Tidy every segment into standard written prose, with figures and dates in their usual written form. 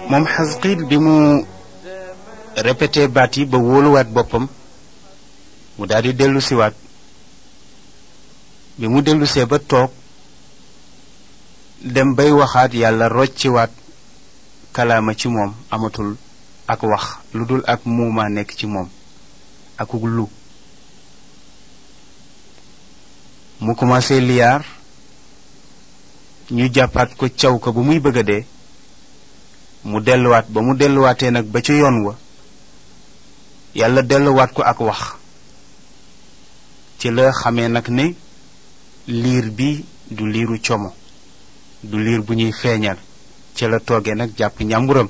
moom Xasqiil bi mu répété baat yi ba wóoluwaat boppam mu daldi dellu siwaat bi mu dellusee ba toog dem bay waxaat yàlla rocciwaat kalaama ci moom amatul ak wax lu dul ak muumaa nekk ci moom akuk lu mu commencé liyaar ñu jàppaat ko caw ko ba muy bëgg a dee mu delluwaat ba mu delluwaatee nag ba ca yoon wa yàlla delluwaat ko ak wax ci la xamee nag ne liir bi du liiru como du liir bu ñuy feeñal ci la toogee nag jàpp ñàmburam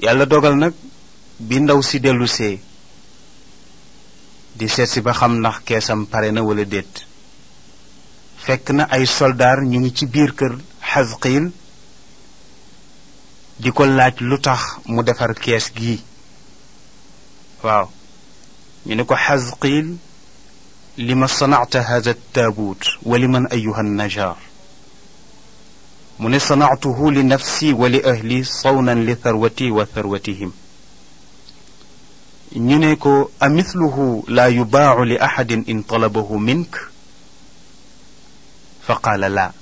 yàlla dogal nag bi ndaw si dellusee di seetsi ba xam ndax keesam pare na wala déet fekk na ay soldaar ñu ngi ci biir kër Xasqiil di ko laaj lu tax mu defar kees gii waaw ñu ne ko Xasqiil lima sanacta hada taabuut wa liman ayuha najaar mu ne sanactuhu li nafsi wa li ahli sawnan li tharwati wa tharwatihim ñu ne ko amithluhu laa yubaacu li axadin in talabahu mink fa qaala laa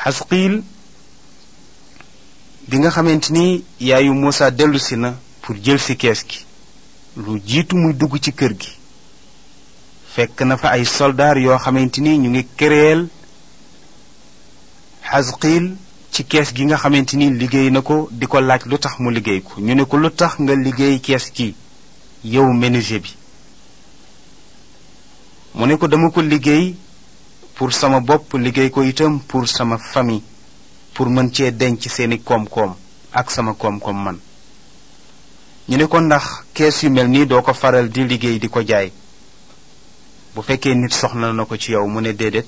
Xasqiil bi nga xamante ni yaayu Muusa dellusi na pour jël si kees gi lu jiitu muy dugg ci kër gi fekk na fa ay soldaar yoo xamante ni ñu ngi këreel Xasqiil ci kees gi nga xamante ni liggéey na ko di ko laaj lu tax mu liggéey ko ñu ne ko lu tax nga liggéey kees gi yow menuisier bi mu ne ko dama ko liggéey pour sama bopp liggéey ko itam pour sama famille pour mën cee denc seeni koom-koom ak sama koom-koom man ñu ne ko ndax kees yu mel nii doo ko faral di liggéey di ko jaay bu fekkee nit soxla na ko ci yow mu ne déedéet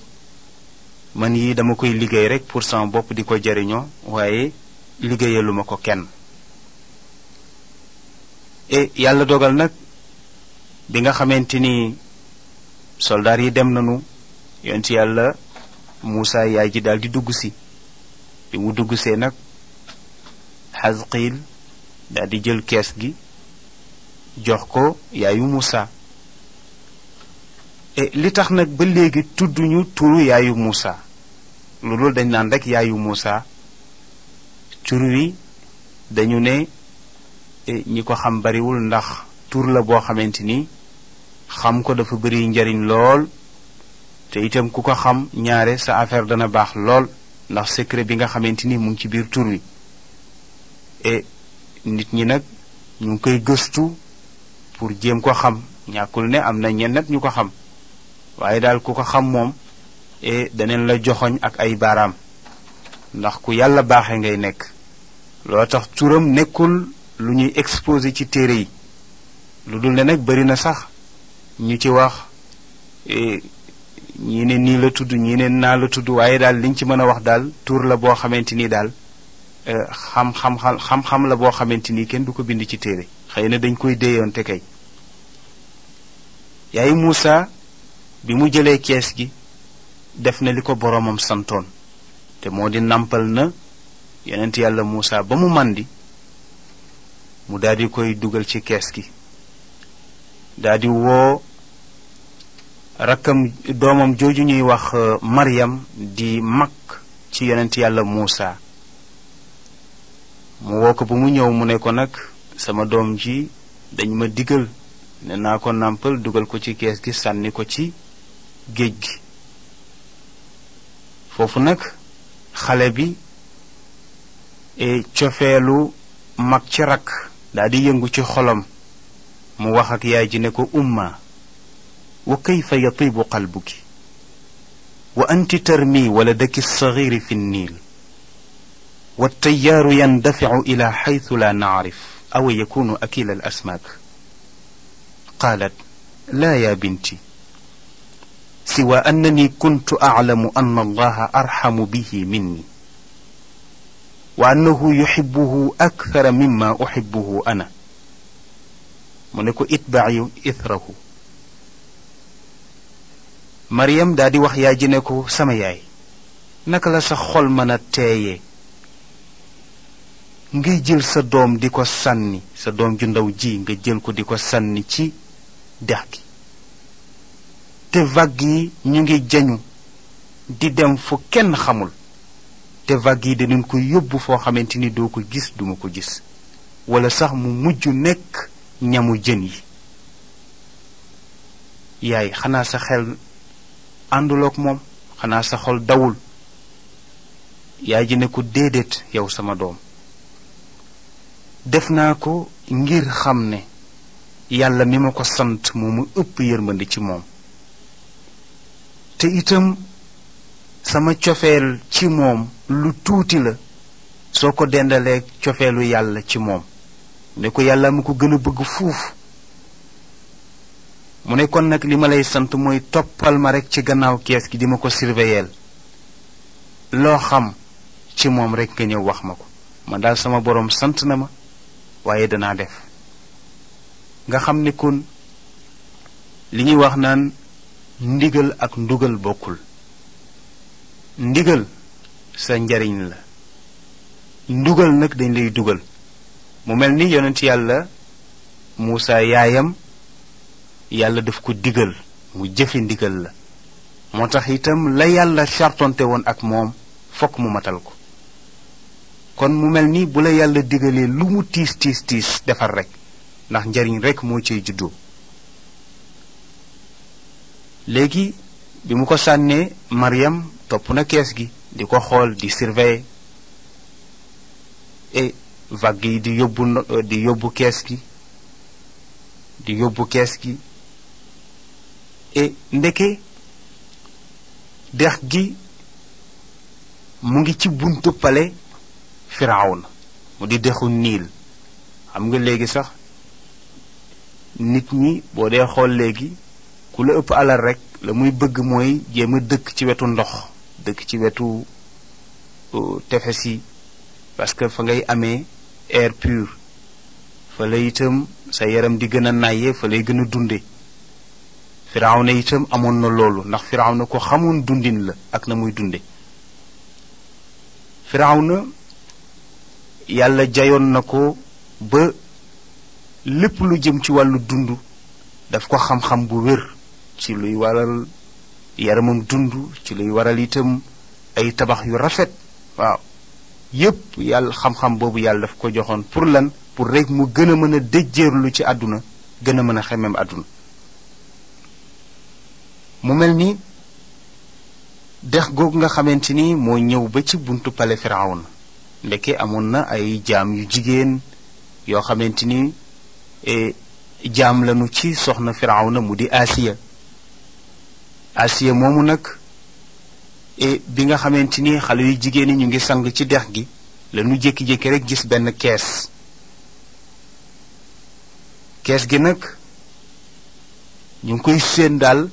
man yi dama koy liggéey rek pour sama bopp di ko jariñoo waaye liggéeyaluma ko kenn yàlla dogal nag bi nga xamante ni soldaar yi dem nañu yonent yàlla Muusa yaay ji daal di dugg si bi mu dugg see nag Xasqiil daal di jël kees gi jox ko yaayu Muusa li tax nag ba léegi tudduñu turu yaayu Muusa loolu dañ naan rek yaayu Muusa tur wi dañu ne ñi ko xam bariwul ndax tur la boo xamante ni xam ko dafa bari njariñ lool te itam ku ko xam ñaare sa affaire dana baax lool ndax secret bi nga xamante ni mu ngi ci biir tur wi nit ñi nag ñu ngi koy gëstu pour jéem ko xam ñàkkul ne am na ñenn ñu ko xam waaye daal ku ko xam moom daneen la joxoñ ak ay baaraam ndax ku yàlla baaxe ngay nekk loo tax turam nekkul lu ñuy exposé ci téere yi lu dul ne nag bari na sax ñu ci wax ñii ne nii la tudd ñii ne naa la tudd waaye daal liñ ci mën a wax daal tur la boo xamante ni daal xam-xam la boo xamante ni kenn du ko bind ci téere xëy na dañ koy déeyoonte kay yaayu Muusa bi mu jëlee kees gi def na li ko boroomam santoon te moo di nampal na yonent yàlla Muusa ba mu màndi mu daldi koy dugal ci kees gi daldi woo rakkam doomam jooju ñuy wax Maryam di mag ci yonent yàlla Muusa mu woo ko ba mu ñëw mu ne ko nag sama doom ji dañ ma digal ne naa ko nàmpal dugal ko ci kees gi sànni ko ci géej gi foofu nag xale bi cofeelu mag ci rakk daldi yëngu ci xolam mu wax ak yaay ji ne ko umma wa kayfa yatibu qalbuki wa anti tarmi waladaki alsaghiri fi nniil والتيار يندفع إلى حيث لا نعرف أو يكون أكيل الأسماك قالت لا يا بنتي سوى أنني كنت أعلم أن الله أرحم به مني وأنه يحبه أكثر مما أحبه أنا منكو اتبعي إثره Maryam daa di wax yaay ji ne ko sama yaay naka la sa xol mën a teeyee ngay jël sa doom di ko sànni, sa doom ju ndaw ji nga jël ko di ko sànni ci dex gi, te vague yi ñu ngi jañu di dem fu kenn xamul, te vague yi dinañ ko yóbbu foo xamante ni doo ko gis, duma ko gis, wala sax mu mujj nekk ñamu jën yi. yaay, xanaa sa xel àndulook moom, xanaa sa xol dawul? yaay ji ne ko déedéet yow sama doom, def naa ko ngir xam ne yàlla mi ma ko sant moo mu ëpp yërmande ci moom, te itam sama cofeel ci moom lu tuuti la soo ko dendalee cofeelu yàlla ci moom. ne ko yàlla mu ko gën a bëgg fuuf. mu ne kon nag li ma lay sant mooy toppal ma rekk ci gannaaw kees gi di ma ko surveiller, loo xam ci moom rekk nga ñëw wax ma ko. man daal sama boroom sant na ma, waaye danaa def. nga xam ne kon li ñuy wax naan ndigal ak ndugal bokkul. ndigal sa njariñ la, ndugal nag dañ lay dugal. mu mel ni yonent yàlla Muusa yaayam yàlla daf ko digal mu jëfe ndigal la, moo tax itam la yàlla sartonte woon ak moom fokk mu matal ko. kon mu mel ni bu la yàlla digalee lu mu tiis tiis tiis defar rekk, ndax njariñ rekk moo ciy juddoo. léegi bi mu ko sànnee, Maryam topp na kees gi di ko xool, di surveiller, et vague yi di yóbbu kees gi, di yóbbu kees gi, et ndeke dex gi mu ngi ci buntu pale Firawna, mu di dexu Niil. xam nga léegi sax nit ñi boo dee xool léegi ku la ëpp alal rekk la muy bëgg mooy jéem a dëkk ci wetu ndox, dëkk ci wetu tefes yi, parce que fa ngay amee air pur, fa la itam sa yaram di gën a nàyyee, fa lay gën a dunde. Firawna itam amoon na loolu, ndax Firawna ko xamoon dundin la ak na muy dunde. Firawna yàlla jayoon na ko ba lépp lu jëm ci wàllu dund daf ko xam-xam bu wér, ci luy waral yaramam dund, ci luy waral itam ay tabax yu rafet. waaw, yépp yàlla xam-xam boobu yàlla daf ko joxoon pour lan? pour rek mu gën a mën a dëjjeerlu ci àdduna, gën a mën a xemem àdduna. mu mel ni dex googu nga xamante ni moo ñëw ba ci buntu pale Firawna, ndeke amoon na ay jaam yu jigéen yoo xamante ni jaam lañu ci soxna Firawna mu di Asiya moomu nag bi nga xamante ni xale yu jigéen ñi ñu ngi sang ci dex gi, lañu jékki-jékki rek gis benn kees gi nag ñu ngi koy séen daal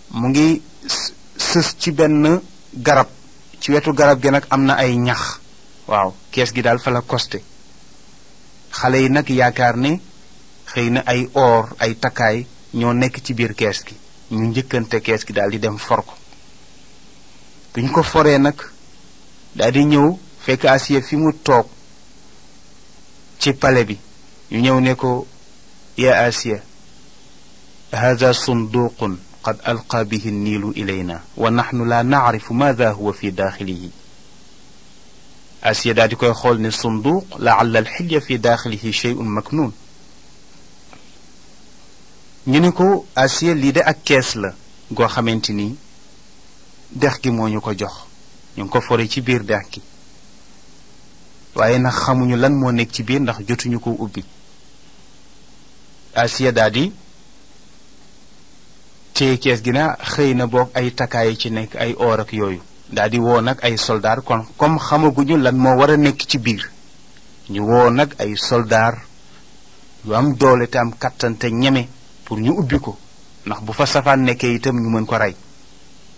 mu ngi sës ci benn garab, ci wetu garab gi nag am na ay ñax. waaw, kees gi daal fa la costé. xale yi nag yaakaar ne xëy na ay or, ay takkaay ñoo nekk ci biir kees gi, ñu njëkkante kees gi daal di dem for ko. biñ ko foree nag daal di ñëw fekk Asiya fi mu toog ci pale bi, ñu ñëw ne ko ya Asiya, hada sunduqun qad alqa bihi niilu ilayna wa naxnu la nacrifu maada huwa fi daaxilihi. Asiya daal di koy xool ne sunduq laalla alxilya fi daaxilihi sheyun maknuun. ñu ne ko Asiya, lii de ak kees la goo xamante ni dex gi moo ñu ko jox, ñu ngi ko fore ci biir dex gi, waaye nag xamuñu lan moo nekk ci biir ndax jotuñu ko ubbi. Asiya daal di téye kees gi na xëy na boog ay takkaay ci nekk, ay or ak yooyu. daal di woo nag ay soldaar, kon comme xamaguñu lan moo war a nekk ci biir, ñu woo nag ay soldaar yu am doole te am kattan te ñeme pour ñu ubbi ko, ndax bu fa safaan nekkee itam ñu mën ko rey,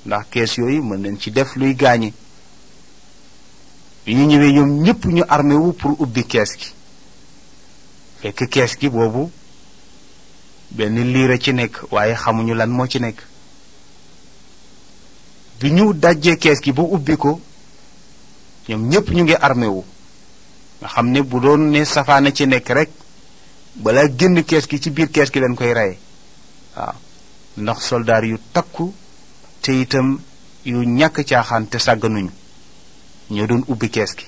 ndax kees yooyu mën nañ ci def luy gaañe. ñu ñëwee ñoom ñépp ñu armé wu pour ubbi kees gi, fekk kees gi boobu benn liir a ci nekk, waaye xamuñu lan moo ci nekk. bi ñu dajjee kees gi ba ubbi ko ñoom ñépp ñu ngi armé wu nga xam ne bu doon ne safaana ci nekk rek balaa génn kees gi ci biir kees gi leen koy reye waaw ndax soldaar yu takku te itam yu ñàkk caaxaan te sàgganuñu ñoo doon ubbi kees gi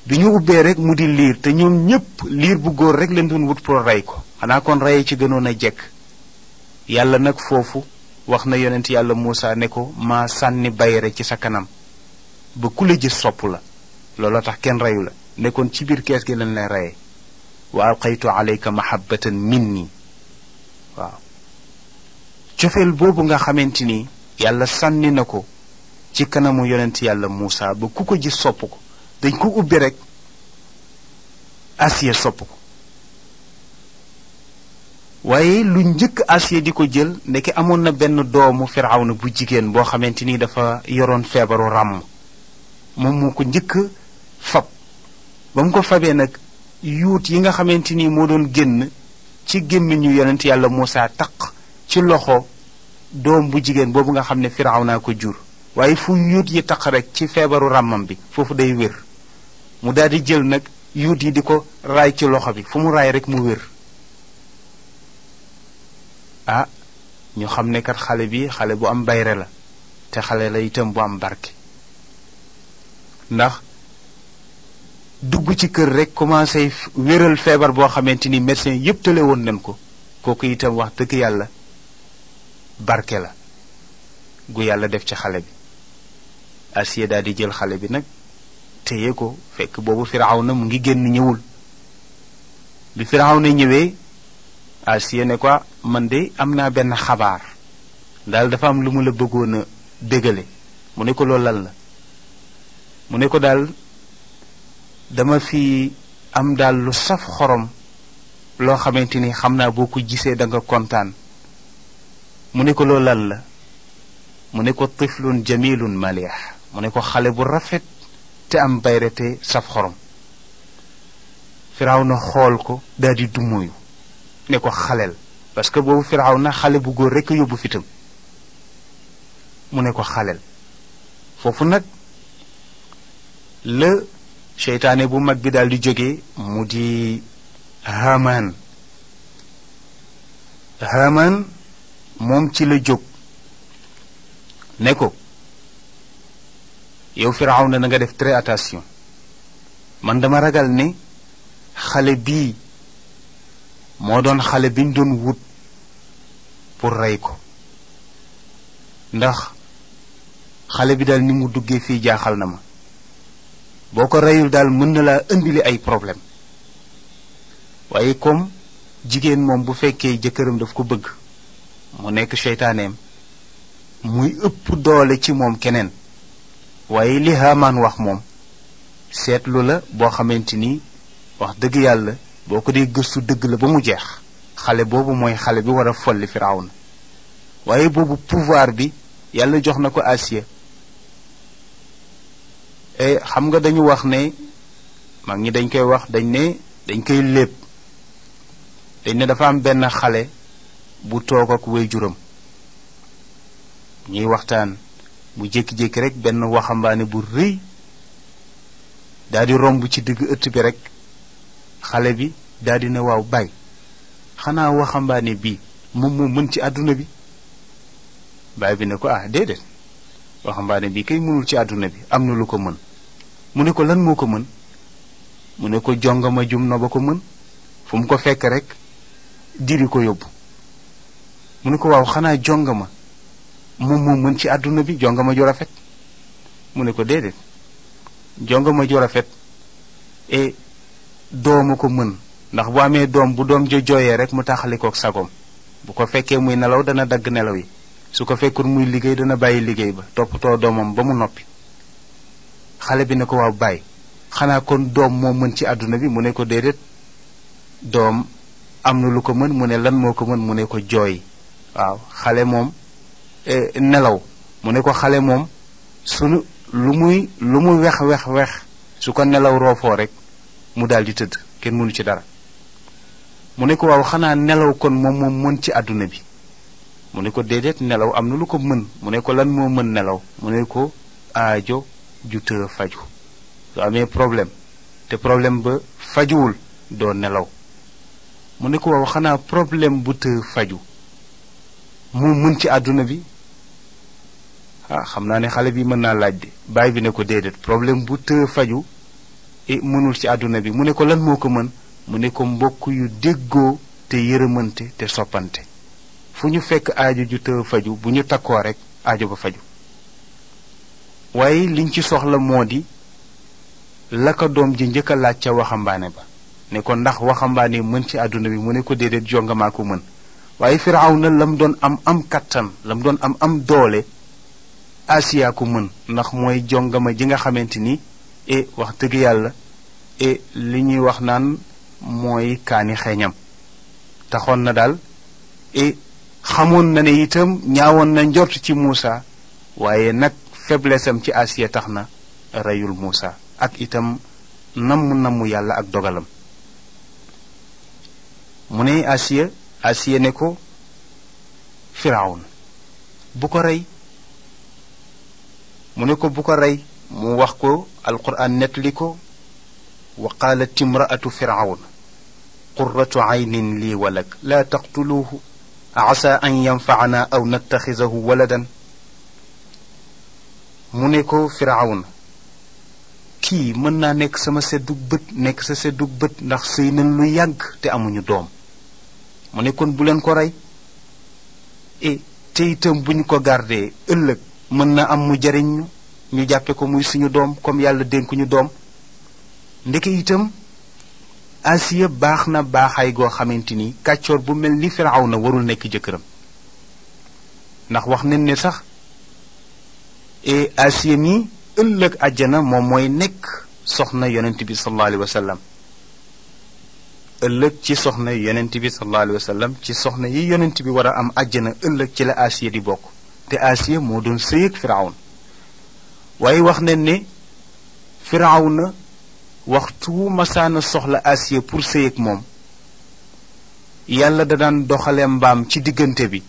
bi ñu ubbee rek mu di liir te ñoom ñépp liir bu góor rek leen doon wut pour rey ko xanaa kon reye ci gënoon a jekk yàlla nag foofu wax na yonent yàlla Muusa ne ko maa sànni bayre ci sa kanam ba ku la gis sopp la looloo tax kenn reyu la nekkoon ci biir kees gi leen lay reye wa alqaytu alayka mahabbatan minni waaw cofeel boobu nga xamante ni yàlla sànni na ko ci kanamu yonent yàlla Muusa ba ku ko gis sopp ko dañ ko ubbi rek Asiya sopp ko waaye lu njëkk Asiya di ko jël ndeke amoon na benn doomu Firawna bu jigéen boo xamante ni dafa yoroon feebaru ràmm moom moo ko njëkk fab ba mu ko fabee nag yuut yi nga xamante ni moo doon génn ci gémmiñu yonent yàlla Muusa taq ci loxo doom bu jigéen boobu nga xam ne Firawna ko jur waaye fu yuut yi taq rek ci feebaru ràmmam bi foofu day wér mu daal di jël nag yuut yi di ko raay ci loxo bi fu mu raay rek mu wér ah ñu xam ne kat xale bi xale bu am bayre la te xale la itam bu am barke ndax dugg ci kër rek commencé wéral feebar boo xamante ni médecin yépp tële woon nañ ko kooku itam wax dëgg yàlla barke la gu yàlla def ci xale bi Asiya daal di jël xale bi nag téye ko fekk boobu Firawna mu ngi génn ñëwul bi Firawna ñëwee Asiya ne ko man de am naa benn xabaar daal dafa am lu mu la bëggoon a bégale mu ne ko loolu lan la mu ne ko daal dama fi am daal lu saf xorom loo xamante ni xam naa boo ko gisee da nga kontaan mu ne ko loolu lan la mu ne ko tiflun jamilun malih mu ne ko xale bu rafet te am bayre te saf xorom Firawna xool ko daal di dummuyu ne ko xaleel parce que boobu Firawna xale bu góor rekk yóbbu fitam mu ne ko xaleel foofu nag la seytaane bu mag bi daal di jóge mu di Haamaan moom ci la jóg ne ko yow Firawna na nga def très attention man dama ragal ne xale bii moo doon xale biñ doon wut pour rey ko ndax xale bi daal ni mu duggee fii jaaxal na ma boo ko reyul daal mën na laa indili ay problème waaye comme jigéen moom bu fekkee jëkkëram daf ko bëgg mu nekk seytaaneem muy ëpp doole ci moom keneen waaye li Haamaan wax moom seetlu la boo xamante ni wax dëgg yàlla boo ko dee gëstu dëgg la ba mu jeex xale boobu mooy xale bi war a folli Firawna waaye boobu pouvoir bi yàlla jox na ko Asiya xam nga dañu wax ne mag ñi dañ koy wax dañ koy léeb dañ ne dafa am benn xale bu toog ak waajuram ñuy waxtaan mu jékki-jékki rek benn waxambaane bu rëy daal di romb ci digg ëtt bi rek xale bi daal di ne waaw baay xanaa waxambaane bii moom moo mën ci àdduna bi baay bi ne ko déedéet waxambaane bii kay mënul ci àdduna bi am na lu ko mën mu ne ko lan moo ko mën mu ne ko jongama jum na ba ko mën fu mu ko fekk rek diri ko yóbbu mu ne ko waaw xanaa jongama moom moo mën ci àdduna bi jongama ju rafet mu ne ko déedéet jongama ju rafet doomu ko mën ndax bu amee doom bu doom jo jooyee rek mu taxalikook sagom bu ko fekkee muy nelaw dana dagg nelaw yi su ko fekkul muy liggéey dana bàyyi liggéey ba toppatoo doomam ba mu noppi xale bi ne ko waaw bàyyi xanaa kon doom moo mën ci àdduna bi mu ne ko déedéet doom am na lu ko mën mu ne lan moo ko mën mu ne ko jooy waaw xale moom nelaw mu ne ko xale moom sunu lu mu wex su ko nelaw roofoo rek mu daal di tëdd kenn mënu ci dara mu ne ko waaw xanaa nelaw kon moom mën ci àdduna bi mu ne ko déedéet nelaw am na lu ko mën. mu ne ko lan moo mën nelaw. mu ne ko aajo ju të faju. su amee problème te problème ba fajuwul doo nelaw. mu ne ko waaw xanaa problème bu të faju moo mën ci àdduna bi. xam naa ne xale bi mën naa laaj de. baay bi ne ko déedéet problème bu të faju mënul ci àdduna bi. mu ne ko lan moo ko mën. mu ne ko mbokk yu déggoo te yërëmante te soppante. fu ñu fekk aajo ju të faju bu ñu takkoo rek aajo ba faju. waaye liñ ci soxla moo di la ko doom ji njëkk a laaj ca waxambaane ba ne ko ndax waxambaane mën ci àdduna bi. mu ne ko déedéet jongamaa ko mën. waaye Firawna lam doon am kattan lam doon am doole Asiya ko mën ndax mooy jongama ji nga xamante ni wax dëgg yàlla li ñuy wax naan mooy kaani xeeñam. taxoon na daal xamoon na ne itam ñaawoon na njort ci Muusa waaye nag faiblesse am ci Asiya tax na reyul Muusa ak itam namm yàlla ak dogalam. mu ne Asiya ne ko Firawna bu ko rey. mu ne ko bu ko rey. mu wax ko alquran nettali ko wa qaalat imraatu firawna qurratu aynin lii wa lak laa taqtuluuhu asa an yanfacana aw nattaxisahu waladan. mu ne ko Firawna kii mën naa nekk sama seddug bët nekk sa seddug bët ndax sëy nañ lu yàgg te amuñu doom. mu ne kon bu leen ko rey te itam bu ñu ko gardee ëllëg mën na am mu jariñ ñu jàppe ko muy suñu doom comme yàlla dénkuñu doom. ndeke itam Asiya baax na baaxaay goo xamante ni kàccoor bu mel ni Firawna warul nekk jëkkëram. ndax wax nañ ne sax Asiya mi ëllëg àjjana moom mooy nekk soxna yonent bi sallallahu alayhi wa sallam. ëllëg ci soxna yonent bi sallallahu alayhi wa sallam ci soxna yi yonent bi war a am àjjana ëllëg ci la Asiya di bokk. te Asiya moo doon sëy ak Firawna. waaye wax nañ ne Firawna waxtu masaana soxla Asiya pour sëy ak moom yàlla da daan doxale mbaam ci diggante bi.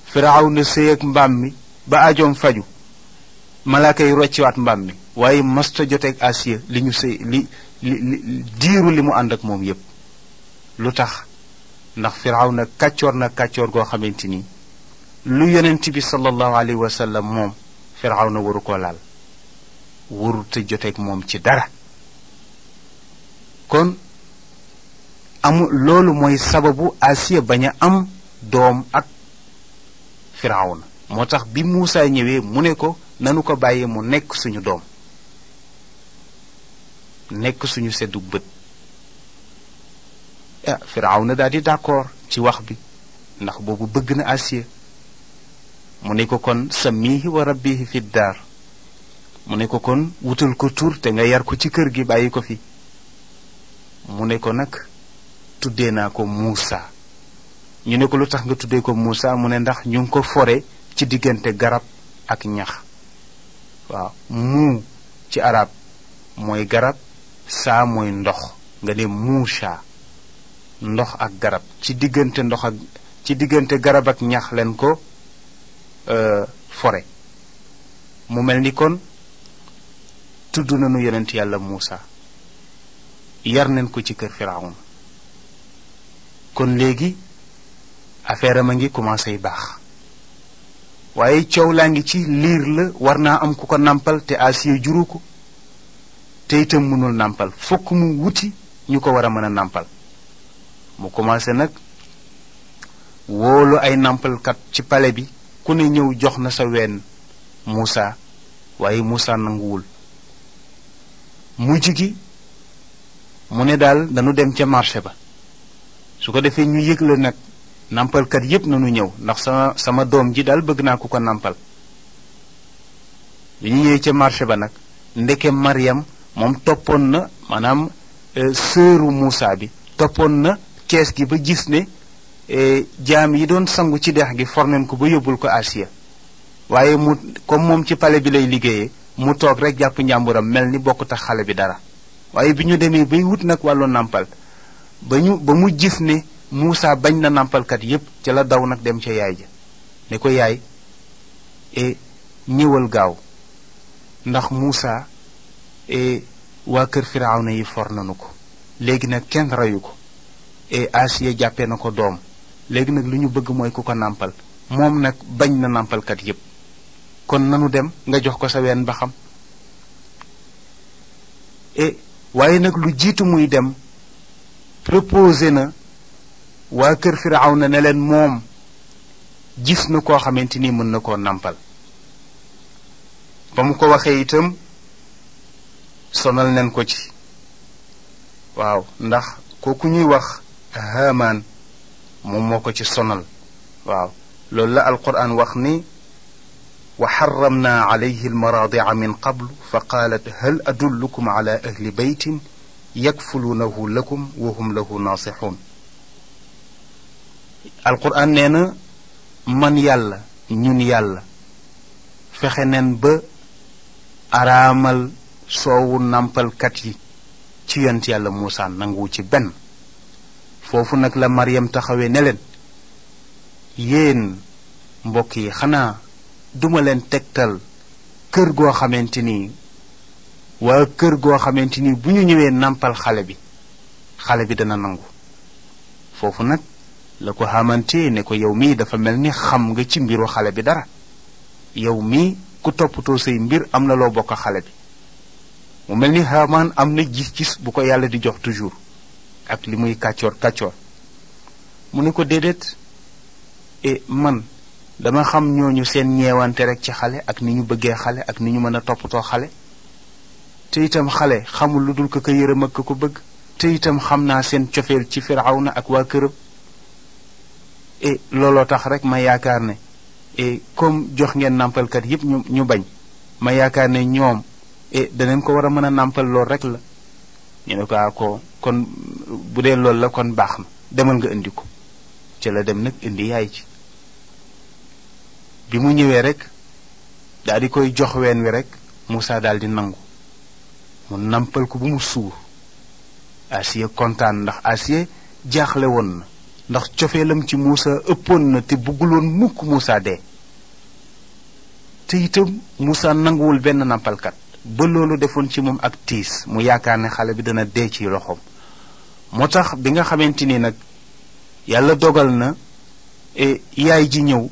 Firawna sëy ak mbaam mi ba ajoom faju malaaka yi rocciwaat mbaam mi waaye masta joteeg Asiya li ñu sëy li diiru li mu ànd ak moom yépp. lu tax ndax Firawna kàccoor na kàccoor goo xamante ni lu yonent bi sallallahu alayhi wa sallam moom Firawna waru ko laal waru te joteeg moom ci dara. kon loolu mooy sababu Asiya bañ a am doom ak Firawna. moo tax bi Muusa ñëwee mu ne ko nanu ko bàyyee mu nekk suñu doom nekk suñu seddu bët. Firawna daal di d'accord ci wax bi ndax boobu bëgg na Asiya. mu ne ko kon sammihi wa rabbihi fi daar. mu ne ko kon wutal ko tur te nga yar ko ci kër gi bàyyi ko fi. mu ne ko nag tuddee naa ko Muusa. ñu ne ko lu tax nga tuddee ko Muusa. mu ne ndax ñu ngi ko fore ci diggante garab ak ñax. waaw muu ci arab mooy garab saa mooy ndox nga ne Muusa ndox ak garab ci diggante garab ak ñax leen ko fore. mu mel ni kon tudd nañu yonent yàlla Muusa yar nañ ko ci kër Firawna. kon léegi affaire am a ngi commencé baax waaye coow laa ngi ci liir la war naa am ku ko nàmpal te Asiya juru ko te itam mënul nàmpal fokk mu wuti ñu ko war a mën a nàmpal. mu commencé nag wóolu ay nàmpalkat ci pale bi ku ne ñëw jox na sa ween Muusa waaye Muusa nanguwul. mujj gi mu ne daal dañu dem ca marché ba su ko defee ñu yëgle nag nàmpalkat yépp nañu ñëw ndax sama doom ji daal bëgg naa ku ko nàmpal. bi ñu ñëwee ca marché ba nag ndeke Maryam moom toppoon na maanaam sëru Muusa bi toppoon na kees gi ba gis ne jaam yi doon sangu ci dex gi forneen ko ba yóbbul ko Asiya. waaye mu comme moom ci pale bi lay liggéeyee mu toog rek jàpp njàmburam mel ni bokk tax xale bi dara. waaye bi ñu demee bay wut nag wàllu nàmpal ba mu gis ne Muusa bañ na nàmpalkat yépp ca la daw nag dem ca yaay ja ne ko yaay ñëwal gaaw ndax Muusa waa kër Firawna yi for nanu ko léegi nag kenn reyu ko Asiya jàppee na ko doom léegi nag lu ñu bëgg mooy ku ko nàmpal moom nag bañ na nàmpalkat yépp kon nanu dem nga jox ko sa ween ba xam waaye nag lu jiitu muy dem proposé na waa kër Firawna ne leen moom gis na koo xamante ni mën na koo nàmpal ba mu ko waxee itam sonal nen ko ci waaw ndax kooku ñuy wax Haamaan moom moo ko ci sonal waaw loolu la alquran wax ni wa xaramna alayhi almaraadica min qablu fa qaalat hal adullukum ala ahli baytin yakfuluunahu lakum wa hum lahu naasixuun alquran nee na man yàlla ñun yàlla fexe nen ba araamal soowu nàmpalkat yi ci yonent yàlla Muusaa nanguwu ci benn foofu nag la Maryam taxawee ne leen yéen mbokk yi xanaa duma leen tegtal kër goo xamante ni waa kër goo xamante ni bu ñu ñëwee nàmpal xale bi dana nangu foofu nag la ko xamante ne ko yow mii dafa mel ni xam nga ci mbiru xale bi dara yow mii ku toppatoo say mbir am na loo bokk xale bi mu mel ni Haamaan am na gis-gis bu ko yàlla di jox toujours ak li muy kàccoor mu ne ko déedéet man dama xam ñooñu seen ñeewante rek ci xale ak ni ñu bëggee xale ak ni ñu mën a toppatoo xale te itam xale xamul lu dul ko yërëm ak ko bëgg te itam xam naa seen cofeel ci Firawna ak waa këram looloo tax rek ma yaakaar ne comme jox ngeen nàmpalkat yépp ñu bañ ma yaakaar ne ñoom daneen ko war a mën a nàmpal lool rek la ñu ne ko kon bu dee loolu la kon baax na demal nga indi ko ci la dem nag indi yaay ci bi mu ñëwee rek daal di koy jox ween wi rek Muusaa daal di nangu mu nàmpal ko bu mu suur Asiya kontaan ndax Asiya jaaxle woon na ndax cofeelam ci Muusaa ëppoon na te bëgguloon mukk Muusaa dee te itam Muusaa nanguwul benn nàmpalkat ba loolu defoon ci moom ak tiis mu yaakaar ne xale bi dana dee ci loxoom moo tax bi nga xamante ni nag yàlla dogal na yaay ji ñëw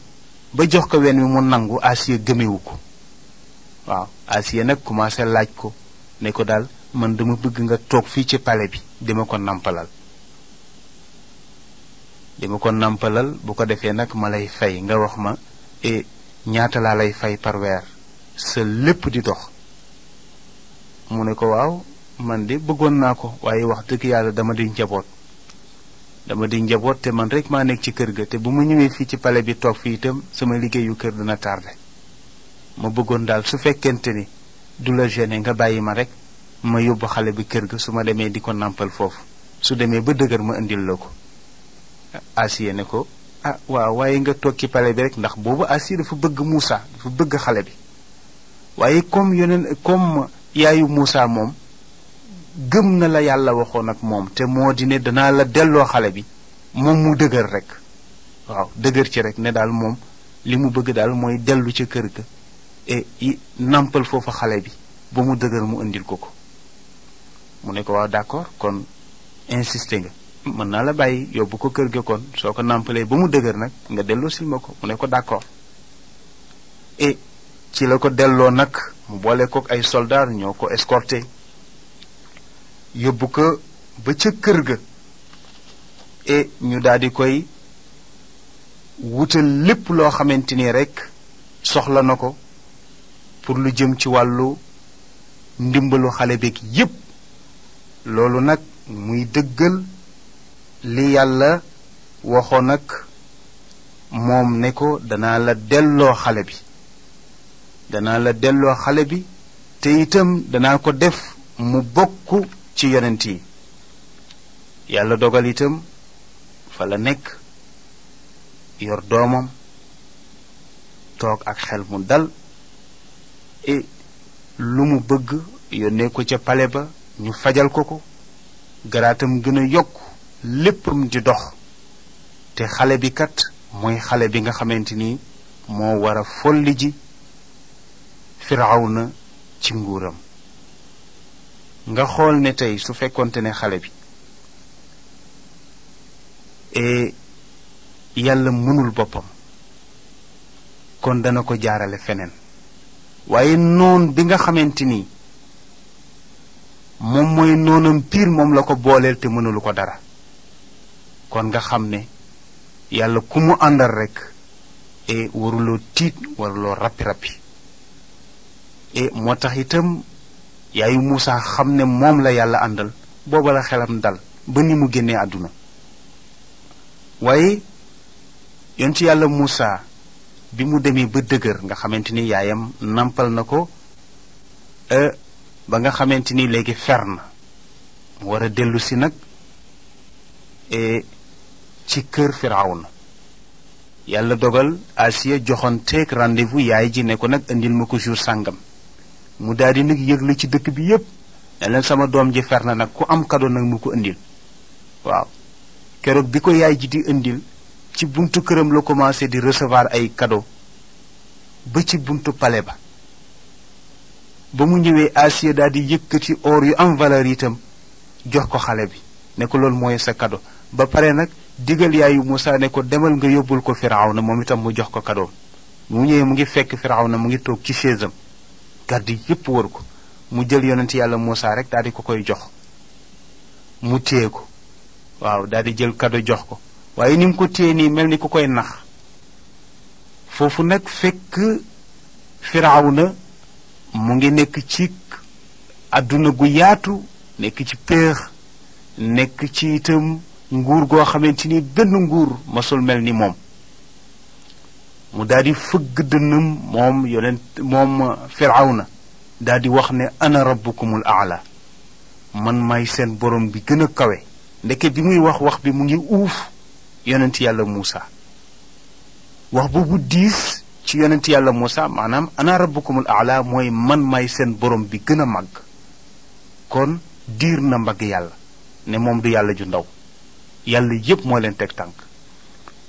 ba jox ko wen wi mu nangu Asiya gëmewu ko waaw Asiya nag commencé laaj ko ne ko daal man dama bëgg nga toog fii ci palais bi dima ko nàmpalal bu ko defee nag ma lay fay nga wax ma ñaata laa lay fay par weer sa lépp di dox mu ne ko waaw man de bëggoon naa ko waaye wax dëgg yàlla dama di njaboot te man rek maa nekk ci kër ga te bu ma ñëwee fii ci palais bi toog fii itam sama liggéeyu kër dina tardé ma bëggoon daal su fekkente ni du la gêné nga bàyyi ma rek ma yóbbu xale bi kër ga su ma demee di ko nàmpal foofu su demee ba dëgër ma indil la ko Asiya ne ko waaw waaye nga toog ci palais bi rek ndax boobu Asiya dafa bëgg Muusaa dafa bëgg xale bi waaye comme yaayu Muusaa moom gëm na la yàlla waxoon ak moom te moo di ne danaa la delloo xale bi moom mu dëgër rek waaw dëgër ci rek ne daal moom li mu bëgg daal mooy dellu ca kër ga nàmpal foofu xale bi ba mu dëgër mu indil ko mu ne ko waaw d'accord kon insisté nga mën naa la bàyyi yóbbu ko kër ga kon soo ko nàmpalee ba mu dëgër nag nga delloo sil ma ko mu ne ko d'accord ci la ko delloo nag mu boole kook ay soldat ñoo ko escorté yóbbu ko ba ca kër ga ñu daal di koy wutal lépp loo xamante ni rek soxla na ko pour lu jëm ci wàllu ndimbalu xale beeg yépp loolu nag muy dëggal li yàlla waxoon nag moom ne ko danaa la delloo xale bi te itam danaa ko def mu bokk ci yonent yi yàlla dogal itam fa la nekk yor doomam toog ak xel mu dal lu mu bëgg yónnee ko ca pale ba ñu fajal ko garaatam gën a yokk léppam di dox te xale bi kat mooy xale bi nga xamante ni moo war a folli ji Firawna ci nguuram. nga xool ne tey su fekkonte ne xale bi yàlla mënul boppam kon dana ko jaarale feneen, waaye noon bi nga xamante ni moom mooy noonam piir moom la ko booleel te mënulu ko dara. kon nga xam ne yàlla ku mu àndal rekk waruloo tiit, waruloo rappi moo tax itam yaayu Muusa xam ne moom la yàlla àndal, booba la xelam dal ba ni mu génnee àdduna. waaye yonent yàlla Muusa bi mu demee ba dëgër nga xamante ni yaayam nampal na ko ba nga xamante ni léegi fer na, mu war a dellu si nag ci kër Firawna. yàlla dogal Asiya joxonteeg rendez-vous yaay ji ne ko nag indil ma ko jour sàngam. mu daal di nag yëgle ci dëkk bi yépp ne leen sama doom ji fer na nag ku am cadeau nag mu ko indil. waaw keroog bi ko yaay ji di indil ci buntu këram la commencé di recevoir ay cadeau ba ci buntu palais ba. ba mu ñëwee Asiya daal di yëkkati or yu am valeur itam jox ko xale bi ne ko loolu mooy sa cadeau. ba pare nag digal yaayu Muusa ne ko demal nga yóbbul ko Firawna moom itam mu jox ko cadeau. mu ñëwee mu ngi fekk Firawna mu ngi toog ci chaise am, garde yépp wër ko. mu jël yonent yàlla Muusa rek daal di ko koy jox, mu téye ko. waaw daal di jël cadeau jox ko, waaye ni mu ko téye nii mel ni ku koy nax. foofu nag fekk Firawna mu ngi nekk ci àdduna gu yaatu, nekk ci péex, nekk ci itam nguur goo xamante ni benn nguur masul mel ni moom. mu daal di fëgg dënnam moom Firawna daal di wax ne ana rabbukumul aala, man may seen borom bi gën a kawe. ndeke bi muy wax bi mu ngi uuf yonent yàlla Muusa. wax boobu diis ci yonent yàlla Muusa, maanaam ana rabbukumul aala mooy man may seen borom bi gën a màgg. kon diir na mbagg yàlla ne moom du yàlla ju ndaw, yàlla yépp moo leen teg tànk.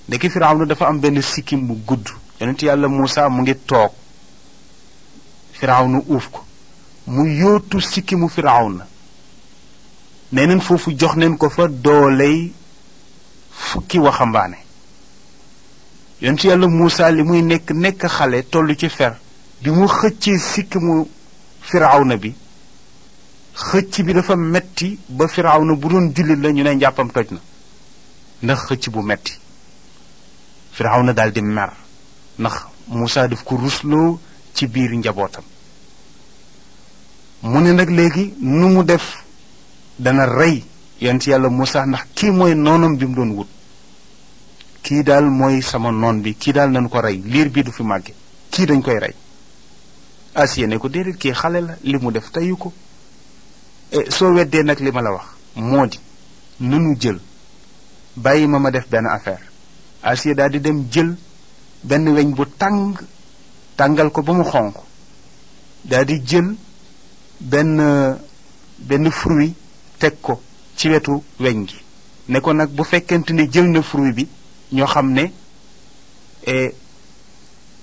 ndeke Firawna dafa am benn sikkim bu gudd. yonent yàlla Muusa mu ngi toog, Firawna uuf ko, mu yóotu sikkimu Firawna. nee neen foofu jox neen ko fa dooley fukki waxambaane. yonent yàlla Muusa li muy nekk xale tollu ci fer, bi mu xëccee sikkimu Firawna bi, xëcc bi dafa metti ba Firawna bu doon jullit la ñu ne njàppam toj na ndax xëcc bu metti. Firawna daal di mer ndax Muusa daf ko rusloo ci biir njabootam. mu ne nag léegi nu mu def dana rey yonent yàlla Muusa, ndax kii mooy noonam bi mu doon wut. kii daal mooy sama noon bi, kii daal nañu ko rey, liir bi du fi màgge, kii dañ koy rey. Asiya ne ko déedéet, kii xale la, li mu def teyu ko. soo weddee nag li ma la wax moo di nanu jël, bàyyi ma def benn affaire. Asiya daal di dem jël benn weñ bu tàngal ko ba mu xonq, daal di jël benn fruit teg ko ci wetu weñ gi ne ko nag bu fekkente ne jël na fruit bi ñoo xam ne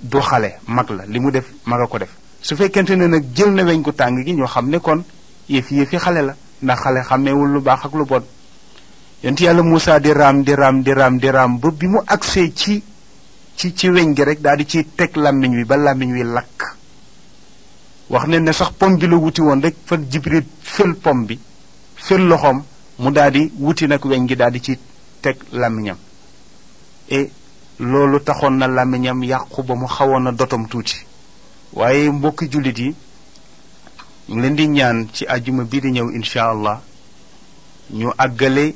du xale, mag la, li mu def mag a ko def. su fekkente ne nag jël na weñ gu tàng gi ñoo xam ne kon yëfi xale la, ndax xale xàmmeewul lu baax ak lu bon. yonent yàlla Muusa di raam ba bi mu agsee ci weñ gi rek daal di ciy teg làmmiñ wi ba làmmiñ wi lakk. wax ne sax pom bi la wuti woon rek fa Jibril fël pom bi, fël loxoom, mu daal di wuti nag weñ gi daal di ci teg làmmiñam. et loolu taxoon na làmmiñam yàqu ba mu xawoon na dotom tuuti. waaye mbokki jullit yi, ñu ngi leen di ñaan ci àjjuma bii di ñëw incha allah ñu àggale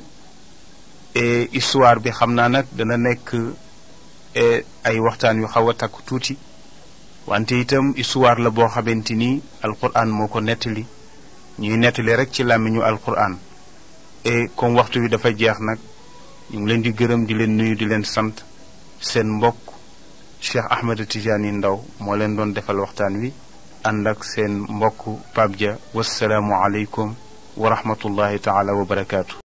histoire bi. xam naa nag dana nekk ay waxtaan yu xaw a takku tuuti, wante itam histoire la boo xamante ni alquran moo ko nettali, ñuy nettali rek ci làmmiñu alquran. et comme waxtu wi dafa jeex nag, ñu ngi leen di gërëm, di leen nuyu, di leen sant. seen mbokk Cheikh Ahmed Tidiane Ndao moo leen doon defal waxtaan wi, ànd ak seen mbokk Pape Dia. wassalaamu aleykum wa rahmatullahi taala wa barakaatu.